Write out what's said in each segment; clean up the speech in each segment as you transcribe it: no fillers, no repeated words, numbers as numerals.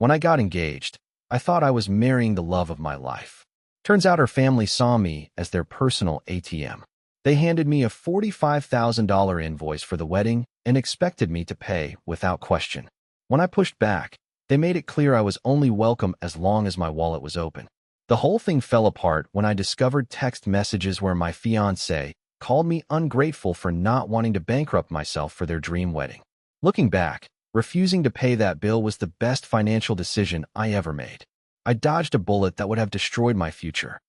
When I got engaged, I thought I was marrying the love of my life. Turns out her family saw me as their personal ATM. They handed me a $45,000 invoice for the wedding and expected me to pay without question. When I pushed back, they made it clear I was only welcome as long as my wallet was open. The whole thing fell apart when I discovered text messages where my fiancé called me ungrateful for not wanting to bankrupt myself for their dream wedding. Looking back, refusing to pay that bill was the best financial decision I ever made. I dodged a bullet that would have destroyed my future.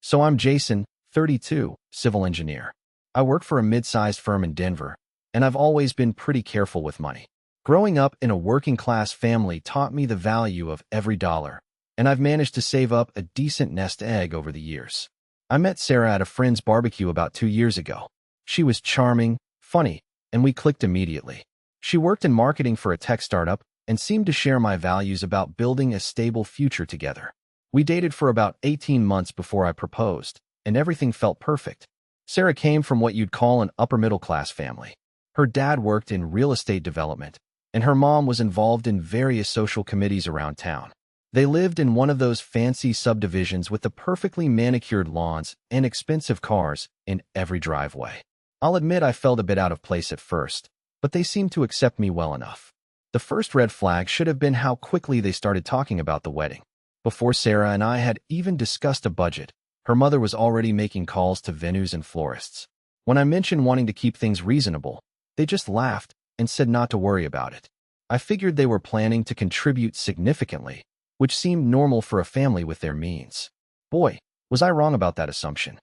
So I'm Jason, 32, civil engineer. I work for a mid-sized firm in Denver, and I've always been pretty careful with money. Growing up in a working-class family taught me the value of every dollar, and I've managed to save up a decent nest egg over the years. I met Sarah at a friend's barbecue about 2 years ago. She was charming, funny, and we clicked immediately. She worked in marketing for a tech startup and seemed to share my values about building a stable future together. We dated for about 18 months before I proposed, and everything felt perfect. Sarah came from what you'd call an upper-middle-class family. Her dad worked in real estate development, and her mom was involved in various social committees around town. They lived in one of those fancy subdivisions with the perfectly manicured lawns and expensive cars in every driveway. I'll admit I felt a bit out of place at first, but they seemed to accept me well enough. The first red flag should have been how quickly they started talking about the wedding. Before Sarah and I had even discussed a budget, her mother was already making calls to venues and florists. When I mentioned wanting to keep things reasonable, they just laughed and said not to worry about it. I figured they were planning to contribute significantly, which seemed normal for a family with their means. Boy, was I wrong about that assumption.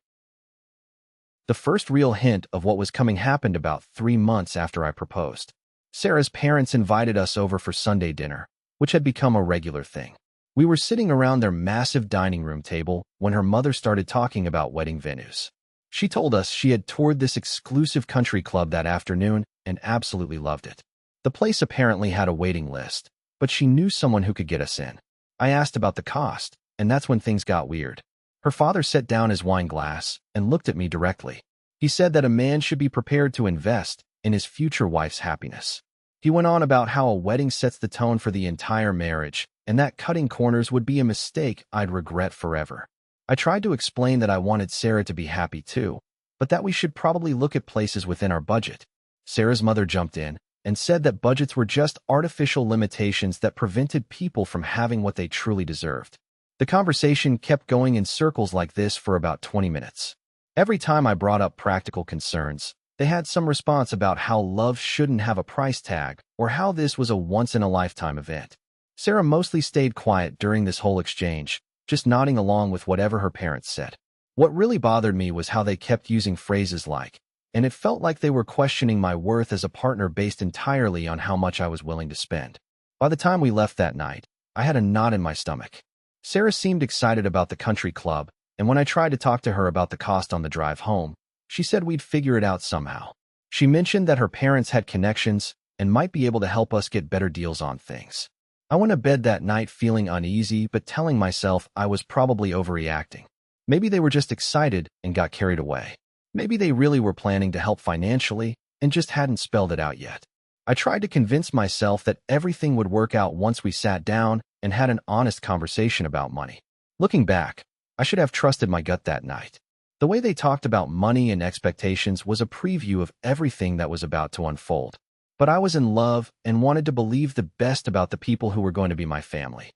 The first real hint of what was coming happened about 3 months after I proposed. Sarah's parents invited us over for Sunday dinner, which had become a regular thing. We were sitting around their massive dining room table when her mother started talking about wedding venues. She told us she had toured this exclusive country club that afternoon and absolutely loved it. The place apparently had a waiting list, but she knew someone who could get us in. I asked about the cost, and that's when things got weird. Her father set down his wine glass and looked at me directly. He said that a man should be prepared to invest in his future wife's happiness. He went on about how a wedding sets the tone for the entire marriage, and that cutting corners would be a mistake I'd regret forever. I tried to explain that I wanted Sarah to be happy too, but that we should probably look at places within our budget. Sarah's mother jumped in and said that budgets were just artificial limitations that prevented people from having what they truly deserved. The conversation kept going in circles like this for about 20 minutes. Every time I brought up practical concerns, they had some response about how love shouldn't have a price tag or how this was a once-in-a-lifetime event. Sarah mostly stayed quiet during this whole exchange, just nodding along with whatever her parents said. What really bothered me was how they kept using phrases like, and it felt like they were questioning my worth as a partner based entirely on how much I was willing to spend. By the time we left that night, I had a knot in my stomach. Sarah seemed excited about the country club, and when I tried to talk to her about the cost on the drive home, she said we'd figure it out somehow. She mentioned that her parents had connections and might be able to help us get better deals on things. I went to bed that night feeling uneasy but telling myself I was probably overreacting. Maybe they were just excited and got carried away. Maybe they really were planning to help financially and just hadn't spelled it out yet. I tried to convince myself that everything would work out once we sat down and had an honest conversation about money. Looking back, I should have trusted my gut that night. The way they talked about money and expectations was a preview of everything that was about to unfold. But I was in love and wanted to believe the best about the people who were going to be my family.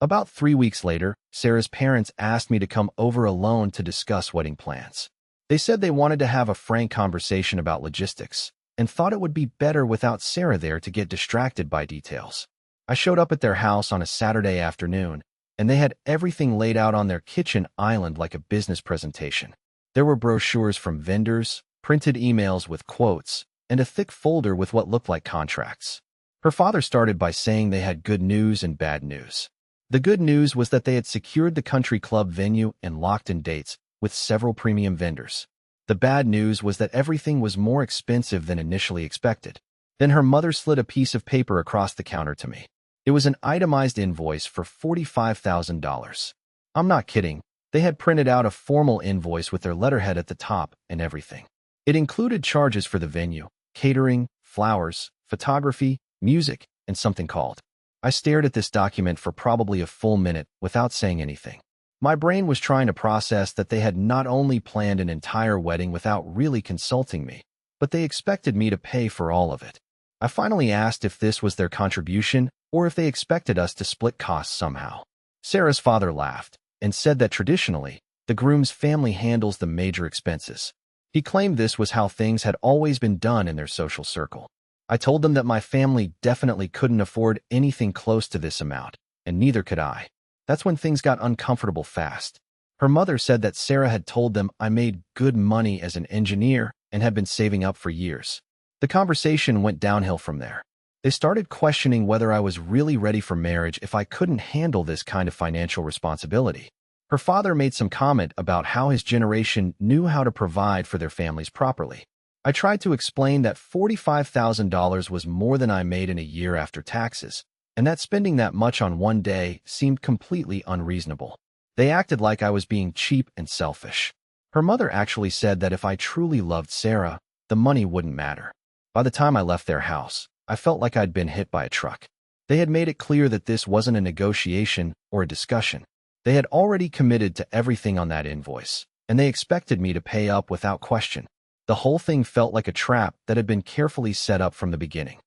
About 3 weeks later, Sarah's parents asked me to come over alone to discuss wedding plans. They said they wanted to have a frank conversation about logistics and thought it would be better without Sarah there to get distracted by details. I showed up at their house on a Saturday afternoon, and they had everything laid out on their kitchen island like a business presentation. There were brochures from vendors, printed emails with quotes, and a thick folder with what looked like contracts. Her father started by saying they had good news and bad news. The good news was that they had secured the country club venue and locked in dates with several premium vendors. The bad news was that everything was more expensive than initially expected. Then her mother slid a piece of paper across the counter to me. It was an itemized invoice for $45,000. I'm not kidding. They had printed out a formal invoice with their letterhead at the top and everything. It included charges for the venue, catering, flowers, photography, music, and something called. I stared at this document for probably a full minute without saying anything. My brain was trying to process that they had not only planned an entire wedding without really consulting me, but they expected me to pay for all of it. I finally asked if this was their contribution or if they expected us to split costs somehow. Sarah's father laughed and said that traditionally, the groom's family handles the major expenses. He claimed this was how things had always been done in their social circle. I told them that my family definitely couldn't afford anything close to this amount, and neither could I. That's when things got uncomfortable fast. Her mother said that Sarah had told them I made good money as an engineer and had been saving up for years. The conversation went downhill from there. They started questioning whether I was really ready for marriage if I couldn't handle this kind of financial responsibility. Her father made some comment about how his generation knew how to provide for their families properly. I tried to explain that $45,000 was more than I made in a year after taxes, and that spending that much on one day seemed completely unreasonable. They acted like I was being cheap and selfish. Her mother actually said that if I truly loved Sarah, the money wouldn't matter. By the time I left their house, I felt like I'd been hit by a truck. They had made it clear that this wasn't a negotiation or a discussion. They had already committed to everything on that invoice, and they expected me to pay up without question. The whole thing felt like a trap that had been carefully set up from the beginning.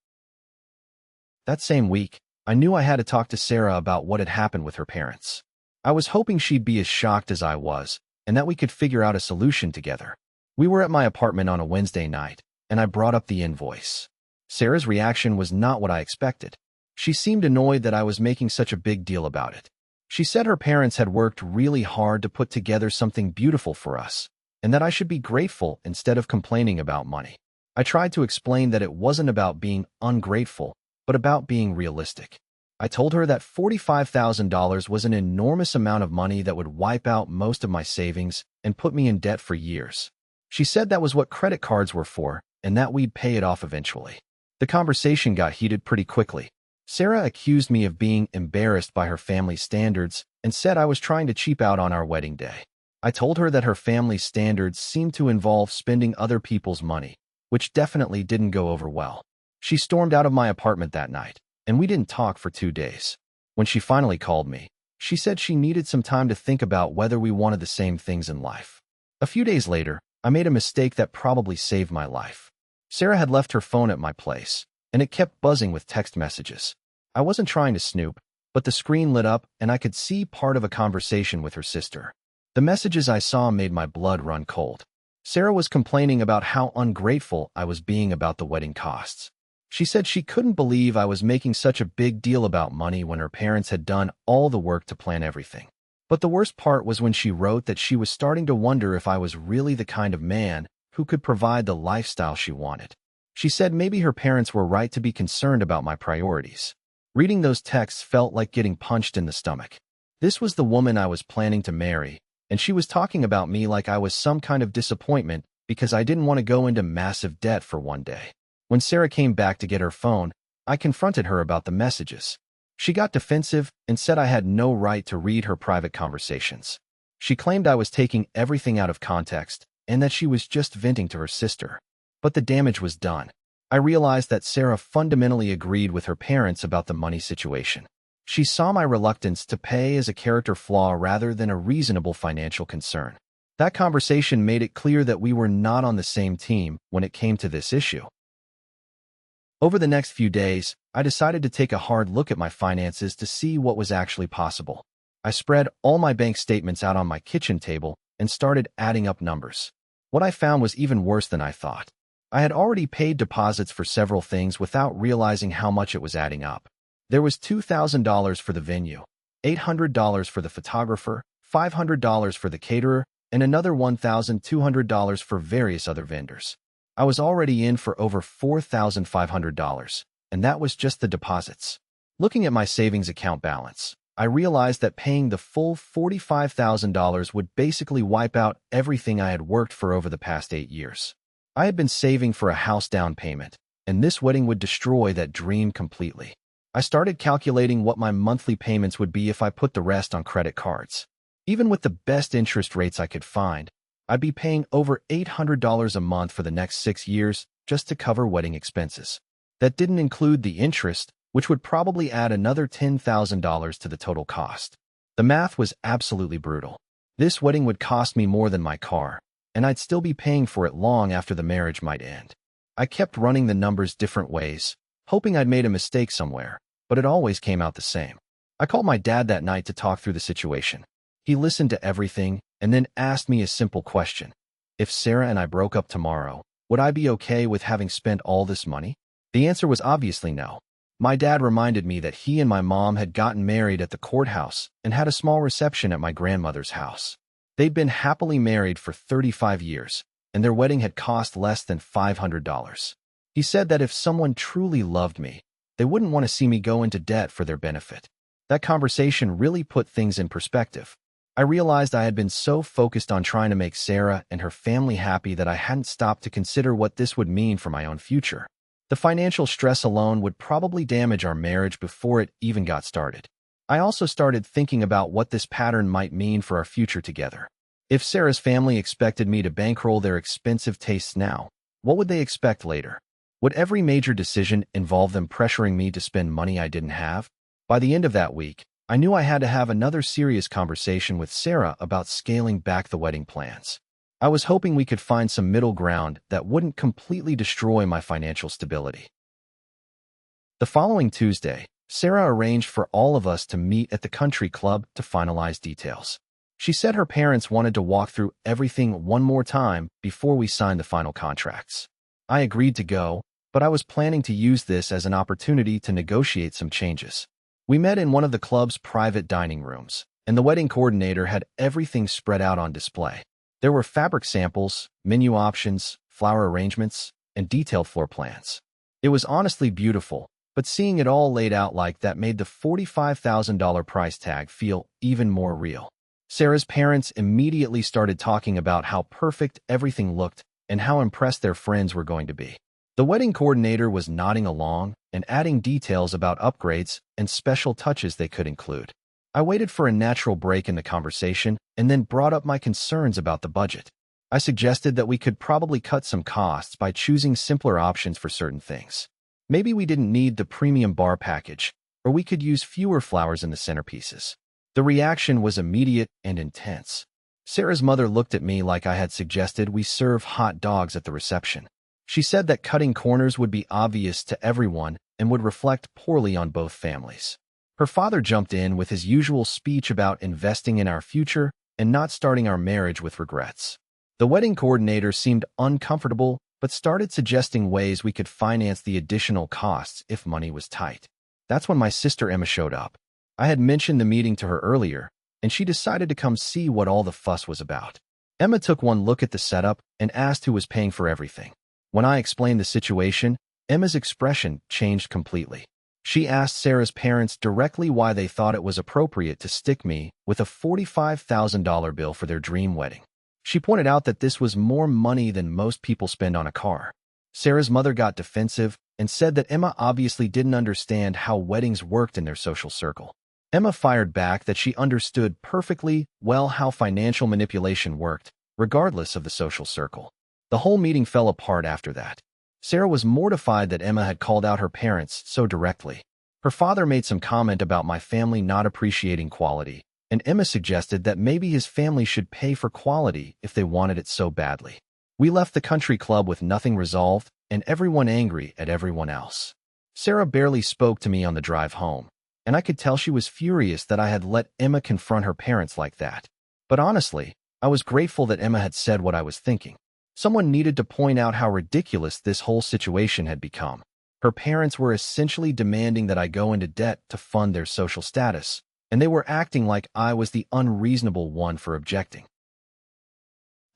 That same week, I knew I had to talk to Sarah about what had happened with her parents. I was hoping she'd be as shocked as I was, and that we could figure out a solution together. We were at my apartment on a Wednesday night, and I brought up the invoice. Sarah's reaction was not what I expected. She seemed annoyed that I was making such a big deal about it. She said her parents had worked really hard to put together something beautiful for us, and that I should be grateful instead of complaining about money. I tried to explain that it wasn't about being ungrateful, but about being realistic. I told her that $45,000 was an enormous amount of money that would wipe out most of my savings and put me in debt for years. She said that was what credit cards were for, and that we'd pay it off eventually. The conversation got heated pretty quickly. Sarah accused me of being embarrassed by her family's standards and said I was trying to cheap out on our wedding day. I told her that her family's standards seemed to involve spending other people's money, which definitely didn't go over well. She stormed out of my apartment that night, and we didn't talk for 2 days. When she finally called me, she said she needed some time to think about whether we wanted the same things in life. A few days later, I made a mistake that probably saved my life. Sarah had left her phone at my place, and it kept buzzing with text messages. I wasn't trying to snoop, but the screen lit up and I could see part of a conversation with her sister. The messages I saw made my blood run cold. Sarah was complaining about how ungrateful I was being about the wedding costs. She said she couldn't believe I was making such a big deal about money when her parents had done all the work to plan everything. But the worst part was when she wrote that she was starting to wonder if I was really the kind of man who could provide the lifestyle she wanted. She said maybe her parents were right to be concerned about my priorities. Reading those texts felt like getting punched in the stomach. This was the woman I was planning to marry, and she was talking about me like I was some kind of disappointment because I didn't want to go into massive debt for one day. When Sarah came back to get her phone, I confronted her about the messages. She got defensive and said I had no right to read her private conversations. She claimed I was taking everything out of context and that she was just venting to her sister. But the damage was done. I realized that Sarah fundamentally agreed with her parents about the money situation. She saw my reluctance to pay as a character flaw rather than a reasonable financial concern. That conversation made it clear that we were not on the same team when it came to this issue. Over the next few days, I decided to take a hard look at my finances to see what was actually possible. I spread all my bank statements out on my kitchen table and started adding up numbers. What I found was even worse than I thought. I had already paid deposits for several things without realizing how much it was adding up. There was $2,000 for the venue, $800 for the photographer, $500 for the caterer, and another $1,200 for various other vendors. I was already in for over $4,500, and that was just the deposits. Looking at my savings account balance, I realized that paying the full $45,000 would basically wipe out everything I had worked for over the past 8 years. I had been saving for a house down payment, and this wedding would destroy that dream completely. I started calculating what my monthly payments would be if I put the rest on credit cards. Even with the best interest rates I could find, I'd be paying over $800 a month for the next 6 years just to cover wedding expenses. That didn't include the interest which would probably add another $10,000 to the total cost. The math was absolutely brutal. This wedding would cost me more than my car, and I'd still be paying for it long after the marriage might end. I kept running the numbers different ways, hoping I'd made a mistake somewhere, but it always came out the same. I called my dad that night to talk through the situation. He listened to everything and then asked me a simple question. If Sarah and I broke up tomorrow, would I be okay with having spent all this money? The answer was obviously no. My dad reminded me that he and my mom had gotten married at the courthouse and had a small reception at my grandmother's house. They'd been happily married for 35 years, and their wedding had cost less than $500. He said that if someone truly loved me, they wouldn't want to see me go into debt for their benefit. That conversation really put things in perspective. I realized I had been so focused on trying to make Sarah and her family happy that I hadn't stopped to consider what this would mean for my own future. The financial stress alone would probably damage our marriage before it even got started. I also started thinking about what this pattern might mean for our future together. If Sarah's family expected me to bankroll their expensive tastes now, what would they expect later? Would every major decision involve them pressuring me to spend money I didn't have? By the end of that week, I knew I had to have another serious conversation with Sarah about scaling back the wedding plans. I was hoping we could find some middle ground that wouldn't completely destroy my financial stability. The following Tuesday, Sarah arranged for all of us to meet at the country club to finalize details. She said her parents wanted to walk through everything one more time before we signed the final contracts. I agreed to go, but I was planning to use this as an opportunity to negotiate some changes. We met in one of the club's private dining rooms, and the wedding coordinator had everything spread out on display. There were fabric samples, menu options, flower arrangements, and detailed floor plans. It was honestly beautiful, but seeing it all laid out like that made the $45,000 price tag feel even more real. Sarah's parents immediately started talking about how perfect everything looked and how impressed their friends were going to be. The wedding coordinator was nodding along and adding details about upgrades and special touches they could include. I waited for a natural break in the conversation and then brought up my concerns about the budget. I suggested that we could probably cut some costs by choosing simpler options for certain things. Maybe we didn't need the premium bar package, or we could use fewer flowers in the centerpieces. The reaction was immediate and intense. Sarah's mother looked at me like I had suggested we serve hot dogs at the reception. She said that cutting corners would be obvious to everyone and would reflect poorly on both families. Her father jumped in with his usual speech about investing in our future and not starting our marriage with regrets. The wedding coordinator seemed uncomfortable but started suggesting ways we could finance the additional costs if money was tight. That's when my sister Emma showed up. I had mentioned the meeting to her earlier, and she decided to come see what all the fuss was about. Emma took one look at the setup and asked who was paying for everything. When I explained the situation, Emma's expression changed completely. She asked Sarah's parents directly why they thought it was appropriate to stick me with a $45,000 bill for their dream wedding. She pointed out that this was more money than most people spend on a car. Sarah's mother got defensive and said that Emma obviously didn't understand how weddings worked in their social circle. Emma fired back that she understood perfectly well how financial manipulation worked, regardless of the social circle. The whole meeting fell apart after that. Sarah was mortified that Emma had called out her parents so directly. Her father made some comment about my family not appreciating quality, and Emma suggested that maybe his family should pay for quality if they wanted it so badly. We left the country club with nothing resolved and everyone angry at everyone else. Sarah barely spoke to me on the drive home, and I could tell she was furious that I had let Emma confront her parents like that. But honestly, I was grateful that Emma had said what I was thinking. Someone needed to point out how ridiculous this whole situation had become. Her parents were essentially demanding that I go into debt to fund their social status, and they were acting like I was the unreasonable one for objecting.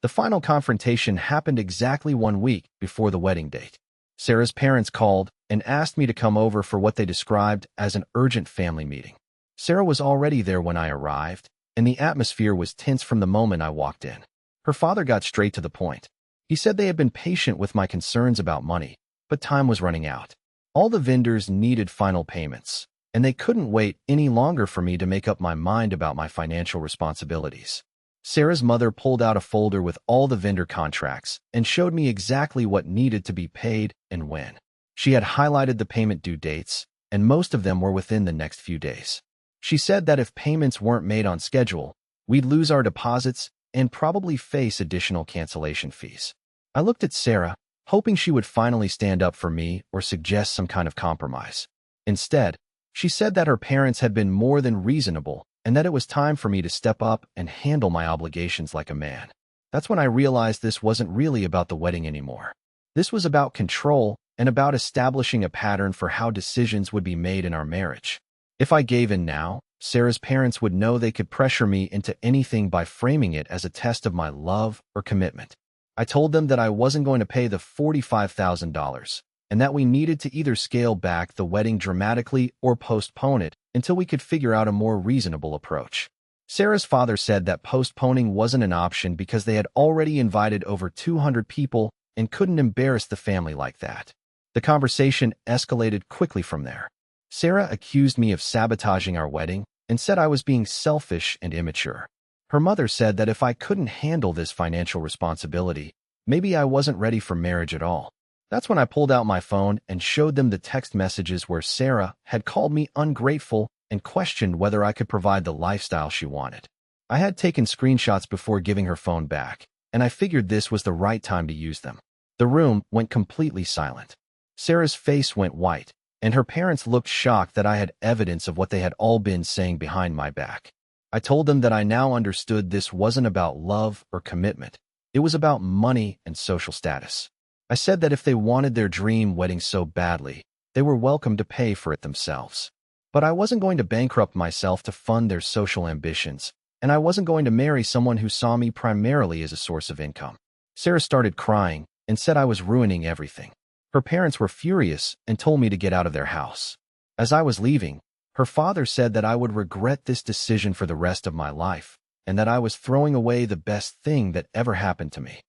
The final confrontation happened exactly 1 week before the wedding date. Sarah's parents called and asked me to come over for what they described as an urgent family meeting. Sarah was already there when I arrived, and the atmosphere was tense from the moment I walked in. Her father got straight to the point. He said they had been patient with my concerns about money, but time was running out. All the vendors needed final payments, and they couldn't wait any longer for me to make up my mind about my financial responsibilities. Sarah's mother pulled out a folder with all the vendor contracts and showed me exactly what needed to be paid and when. She had highlighted the payment due dates and most of them were within the next few days. She said that if payments weren't made on schedule, we'd lose our deposits and probably face additional cancellation fees. I looked at Sarah, hoping she would finally stand up for me or suggest some kind of compromise. Instead, she said that her parents had been more than reasonable and that it was time for me to step up and handle my obligations like a man. That's when I realized this wasn't really about the wedding anymore. This was about control and about establishing a pattern for how decisions would be made in our marriage. If I gave in now, Sarah's parents would know they could pressure me into anything by framing it as a test of my love or commitment. I told them that I wasn't going to pay the $45,000 and that we needed to either scale back the wedding dramatically or postpone it until we could figure out a more reasonable approach. Sarah's father said that postponing wasn't an option because they had already invited over 200 people and couldn't embarrass the family like that. The conversation escalated quickly from there. Sarah accused me of sabotaging our wedding and said I was being selfish and immature. Her mother said that if I couldn't handle this financial responsibility, maybe I wasn't ready for marriage at all. That's when I pulled out my phone and showed them the text messages where Sarah had called me ungrateful and questioned whether I could provide the lifestyle she wanted. I had taken screenshots before giving her phone back, and I figured this was the right time to use them. The room went completely silent. Sarah's face went white, and her parents looked shocked that I had evidence of what they had all been saying behind my back. I told them that I now understood this wasn't about love or commitment. It was about money and social status. I said that if they wanted their dream wedding so badly, they were welcome to pay for it themselves. But I wasn't going to bankrupt myself to fund their social ambitions, and I wasn't going to marry someone who saw me primarily as a source of income. Sarah started crying and said I was ruining everything. Her parents were furious and told me to get out of their house. As I was leaving, her father said that I would regret this decision for the rest of my life, and that I was throwing away the best thing that ever happened to me.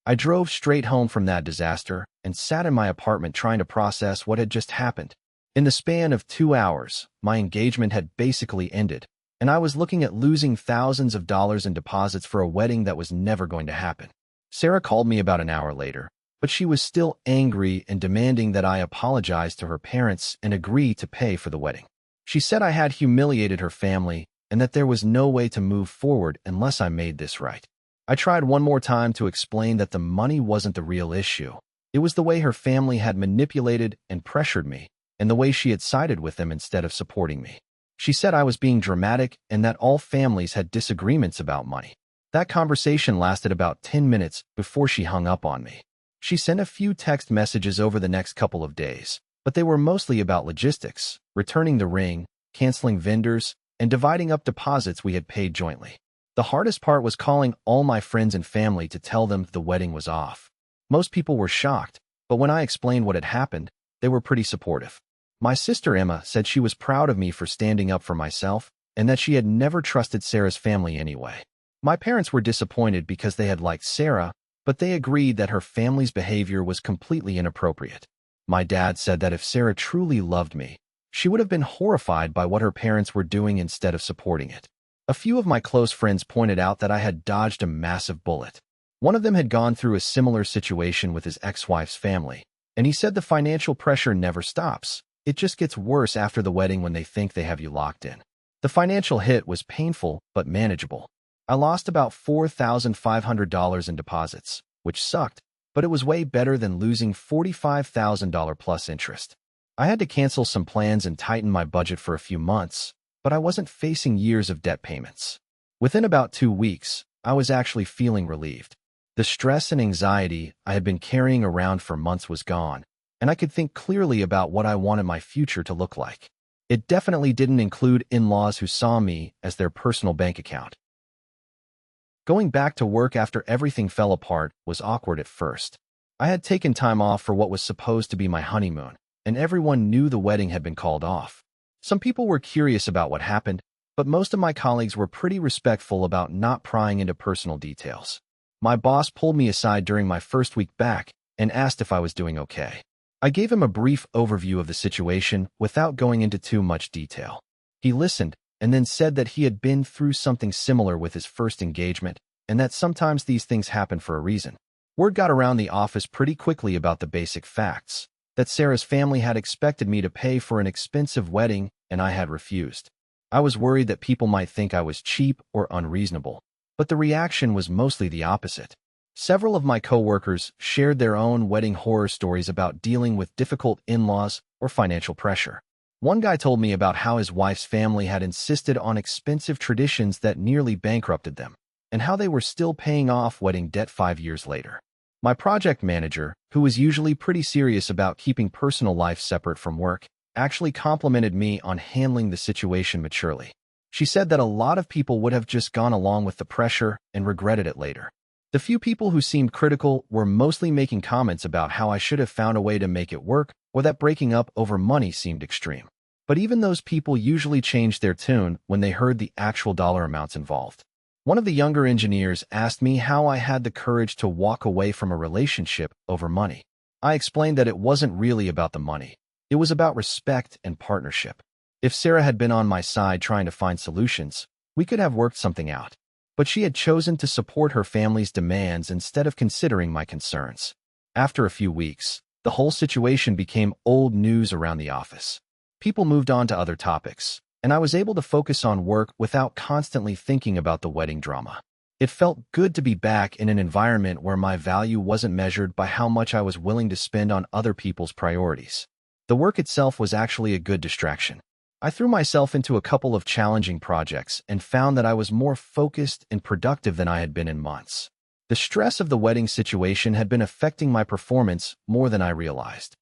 I drove straight home from that disaster and sat in my apartment trying to process what had just happened. In the span of 2 hours, my engagement had basically ended, and I was looking at losing thousands of dollars in deposits for a wedding that was never going to happen. Sarah called me about an hour later, but she was still angry and demanding that I apologize to her parents and agree to pay for the wedding. She said I had humiliated her family and that there was no way to move forward unless I made this right. I tried one more time to explain that the money wasn't the real issue. It was the way her family had manipulated and pressured me, and the way she had sided with them instead of supporting me. She said I was being dramatic and that all families had disagreements about money. That conversation lasted about 10 minutes before she hung up on me. She sent a few text messages over the next couple of days, but they were mostly about logistics, returning the ring, canceling vendors, and dividing up deposits we had paid jointly. The hardest part was calling all my friends and family to tell them the wedding was off. Most people were shocked, but when I explained what had happened, they were pretty supportive. My sister Emma said she was proud of me for standing up for myself and that she had never trusted Sarah's family anyway. My parents were disappointed because they had liked Sarah, but they agreed that her family's behavior was completely inappropriate. My dad said that if Sarah truly loved me, she would have been horrified by what her parents were doing instead of supporting it. A few of my close friends pointed out that I had dodged a massive bullet. One of them had gone through a similar situation with his ex-wife's family, and he said the financial pressure never stops. It just gets worse after the wedding when they think they have you locked in. The financial hit was painful but manageable. I lost about $4,500 in deposits, which sucked, but it was way better than losing $45,000 plus interest. I had to cancel some plans and tighten my budget for a few months, but I wasn't facing years of debt payments. Within about 2 weeks, I was actually feeling relieved. The stress and anxiety I had been carrying around for months was gone, and I could think clearly about what I wanted my future to look like. It definitely didn't include in-laws who saw me as their personal bank account. Going back to work after everything fell apart was awkward at first. I had taken time off for what was supposed to be my honeymoon, and everyone knew the wedding had been called off. Some people were curious about what happened, but most of my colleagues were pretty respectful about not prying into personal details. My boss pulled me aside during my first week back and asked if I was doing okay. I gave him a brief overview of the situation without going into too much detail. He listened and then said that he had been through something similar with his first engagement and that sometimes these things happen for a reason. Word got around the office pretty quickly about the basic facts. that Sarah's family had expected me to pay for an expensive wedding and I had refused. I was worried that people might think I was cheap or unreasonable, but the reaction was mostly the opposite. Several of my coworkers shared their own wedding horror stories about dealing with difficult in-laws or financial pressure. One guy told me about how his wife's family had insisted on expensive traditions that nearly bankrupted them, and how they were still paying off wedding debt 5 years later. My project manager, who was usually pretty serious about keeping personal life separate from work, actually complimented me on handling the situation maturely. She said that a lot of people would have just gone along with the pressure and regretted it later. The few people who seemed critical were mostly making comments about how I should have found a way to make it work or that breaking up over money seemed extreme. But even those people usually changed their tune when they heard the actual dollar amounts involved. One of the younger engineers asked me how I had the courage to walk away from a relationship over money. I explained that it wasn't really about the money. It was about respect and partnership. If Sarah had been on my side trying to find solutions, we could have worked something out. But she had chosen to support her family's demands instead of considering my concerns. After a few weeks, the whole situation became old news around the office. People moved on to other topics, and I was able to focus on work without constantly thinking about the wedding drama. It felt good to be back in an environment where my value wasn't measured by how much I was willing to spend on other people's priorities. The work itself was actually a good distraction. I threw myself into a couple of challenging projects and found that I was more focused and productive than I had been in months. The stress of the wedding situation had been affecting my performance more than I realized.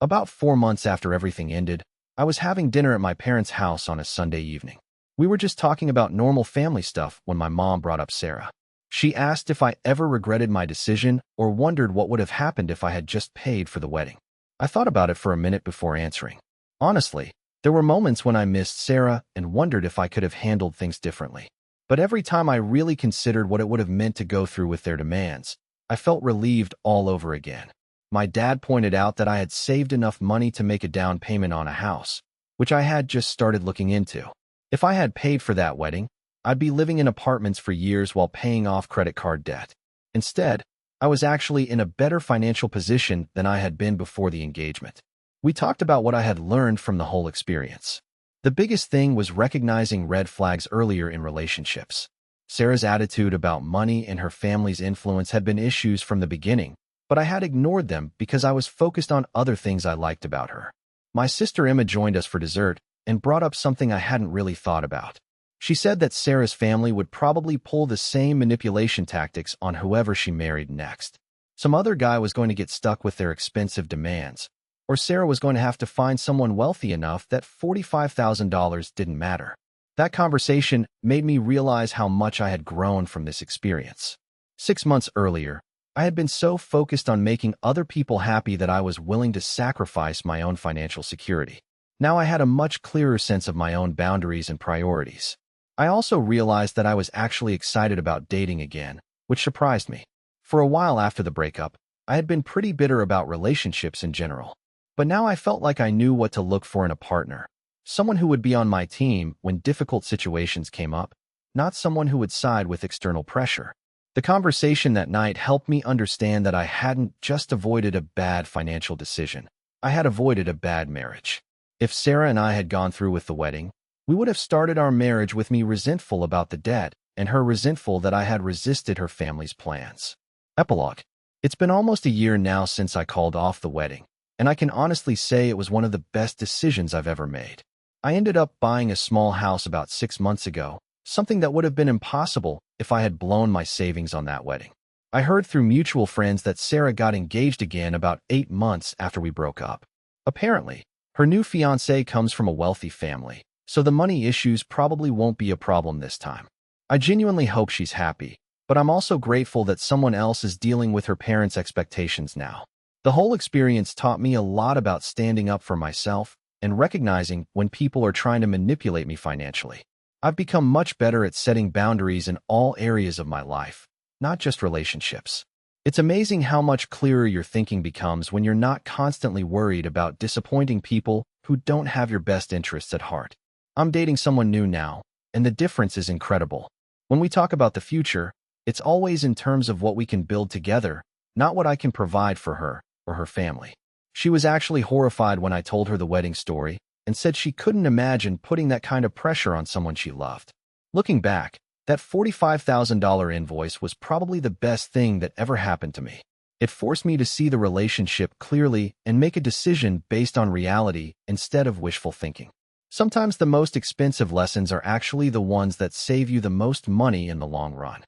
About 4 months after everything ended, I was having dinner at my parents' house on a Sunday evening. We were just talking about normal family stuff when my mom brought up Sarah. She asked if I ever regretted my decision or wondered what would have happened if I had just paid for the wedding. I thought about it for a minute before answering. Honestly, there were moments when I missed Sarah and wondered if I could have handled things differently. But every time I really considered what it would have meant to go through with their demands, I felt relieved all over again. My dad pointed out that I had saved enough money to make a down payment on a house, which I had just started looking into. If I had paid for that wedding, I'd be living in apartments for years while paying off credit card debt. Instead, I was actually in a better financial position than I had been before the engagement. We talked about what I had learned from the whole experience. The biggest thing was recognizing red flags earlier in relationships. Sarah's attitude about money and her family's influence had been issues from the beginning, but I had ignored them because I was focused on other things I liked about her. My sister Emma joined us for dessert and brought up something I hadn't really thought about. She said that Sarah's family would probably pull the same manipulation tactics on whoever she married next. Some other guy was going to get stuck with their expensive demands, or Sarah was going to have to find someone wealthy enough that $45,000 didn't matter. That conversation made me realize how much I had grown from this experience. 6 months earlier, I had been so focused on making other people happy that I was willing to sacrifice my own financial security. Now I had a much clearer sense of my own boundaries and priorities. I also realized that I was actually excited about dating again, which surprised me. For a while after the breakup, I had been pretty bitter about relationships in general. But now I felt like I knew what to look for in a partner. Someone who would be on my team when difficult situations came up, not someone who would side with external pressure. The conversation that night helped me understand that I hadn't just avoided a bad financial decision. I had avoided a bad marriage. If Sarah and I had gone through with the wedding, we would have started our marriage with me resentful about the debt and her resentful that I had resisted her family's plans. Epilogue. It's been almost a year now since I called off the wedding, and I can honestly say it was one of the best decisions I've ever made. I ended up buying a small house about 6 months ago, something that would have been impossible if I had blown my savings on that wedding. I heard through mutual friends that Sarah got engaged again about 8 months after we broke up. Apparently, her new fiancé comes from a wealthy family, so the money issues probably won't be a problem this time. I genuinely hope she's happy, but I'm also grateful that someone else is dealing with her parents' expectations now. The whole experience taught me a lot about standing up for myself and recognizing when people are trying to manipulate me financially. I've become much better at setting boundaries in all areas of my life, not just relationships. It's amazing how much clearer your thinking becomes when you're not constantly worried about disappointing people who don't have your best interests at heart. I'm dating someone new now, and the difference is incredible. When we talk about the future, it's always in terms of what we can build together, not what I can provide for her, or her family. She was actually horrified when I told her the wedding story and said she couldn't imagine putting that kind of pressure on someone she loved. Looking back, that $45,000 invoice was probably the best thing that ever happened to me. It forced me to see the relationship clearly and make a decision based on reality instead of wishful thinking. Sometimes the most expensive lessons are actually the ones that save you the most money in the long run.